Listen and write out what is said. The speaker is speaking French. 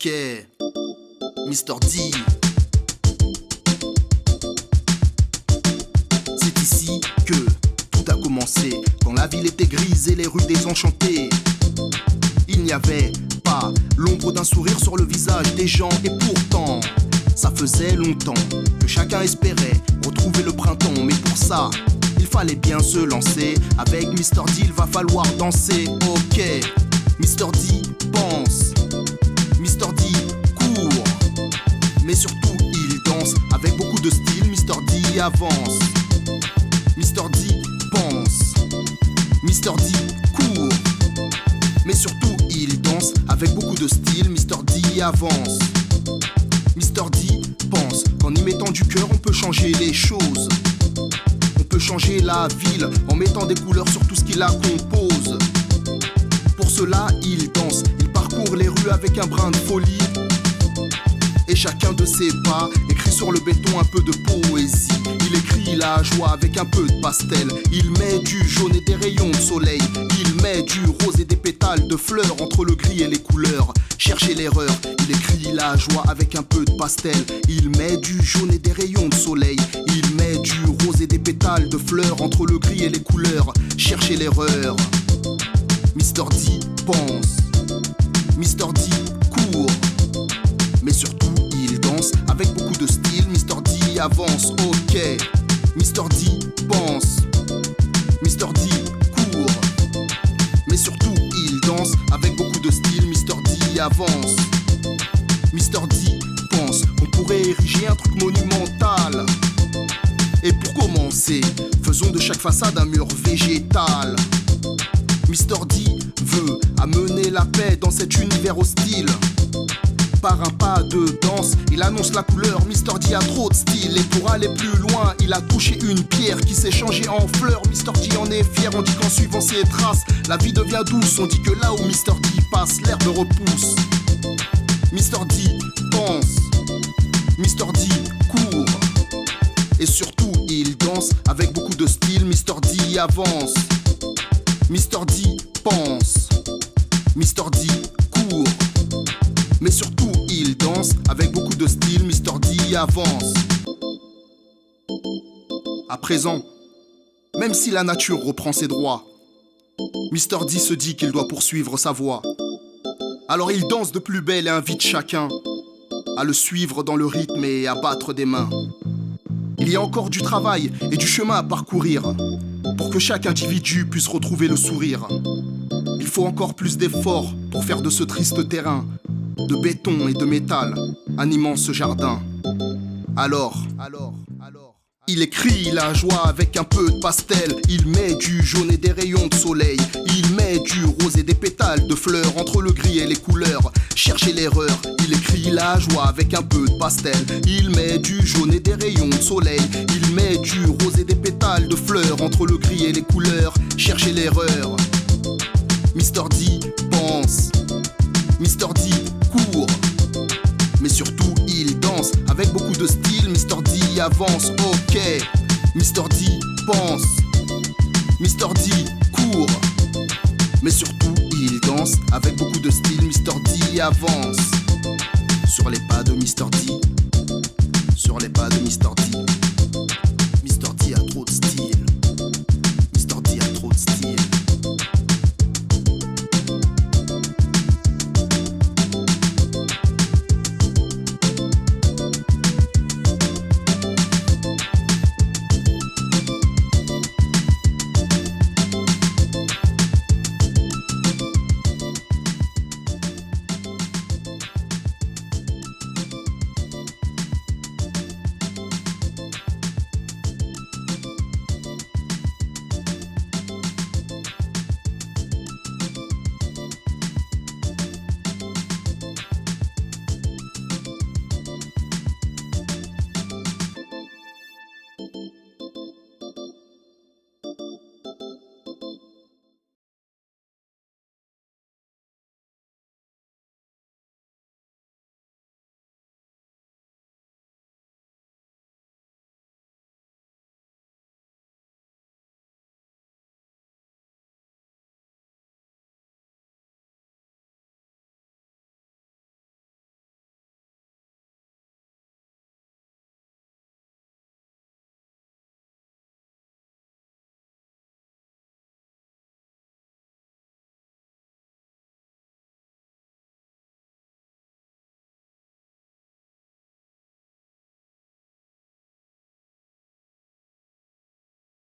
Ok, Mr. D. C'est ici que tout a commencé, quand la ville était grise et les rues désenchantées. Il n'y avait pas l'ombre d'un sourire sur le visage des gens, et pourtant ça faisait longtemps que chacun espérait retrouver le printemps. Mais pour ça, il fallait bien se lancer. Avec Mr. D, il va falloir danser. Ok, Mr. D pense, Mr. D court, mais surtout il danse avec beaucoup de style. Mr. D avance, Mr. D pense, Mr. D court, mais surtout il danse avec beaucoup de style. Mr. D avance, Mr. D pense qu'en y mettant du cœur on peut changer les choses. On peut changer la ville en mettant des couleurs sur tout ce qui la compose. Pour cela il danse, il parcourt les rues avec un brin de folie, et chacun de ses pas écrit sur le béton un peu de poésie. Il écrit la joie avec un peu de pastel. Il met du jaune et des rayons de soleil. Il met du rose et des pétales de fleurs entre le gris et les couleurs. Cherchez l'erreur. Il écrit la joie avec un peu de pastel. Il met du jaune et des rayons de soleil. Il met du rose et des pétales de fleurs entre le gris et les couleurs. Cherchez l'erreur. Mr. D pense, Mr. D court, mais surtout il danse avec beaucoup de style. Mr. D avance. Ok, Mr. D pense, Mr. D court, mais surtout il danse avec beaucoup de style. Mr. D avance, Mr. D pense qu'on pourrait ériger un truc monumental. Et pour commencer, faisons de chaque façade un mur végétal. Mr. D veut amener la paix dans cet univers hostile. Par un pas de danse, il annonce la couleur. Mr. D a trop de style, et pour aller plus loin, il a touché une pierre qui s'est changée en fleur. Mr. D en est fier, on dit qu'en suivant ses traces, la vie devient douce. On dit que là où Mr. D passe, l'herbe repousse. Mr. D pense, Mr. D court, et surtout il danse avec beaucoup de style. Mr. D avance, Mr. D pense, Mr. D court, mais surtout il danse avec beaucoup de style. Mr. D avance. À présent, même si la nature reprend ses droits, Mr. D se dit qu'il doit poursuivre sa voie. Alors il danse de plus belle et invite chacun à le suivre dans le rythme et à battre des mains. Il y a encore du travail et du chemin à parcourir pour que chaque individu puisse retrouver le sourire. Il faut encore plus d'efforts pour faire de ce triste terrain de béton et de métal un immense jardin. Alors, il écrit la joie avec un peu de pastel. Il met du jaune et des rayons de soleil. Il met du rose et des pétales de fleurs entre le gris et les couleurs. Cherchez l'erreur. Il écrit la joie avec un peu de pastel. Il met du jaune et des rayons de soleil. Il met du rose et des pétales de fleurs entre le gris et les couleurs. Cherchez l'erreur. Mr. D pense, Mr. D court, mais surtout il danse avec beaucoup de style. Mr. D avance. Ok, Mr. D pense, Mr. D court, mais surtout il danse avec beaucoup de style. Mr. D avance. Sur les pas de Mr. D, sur les pas de Mr. D.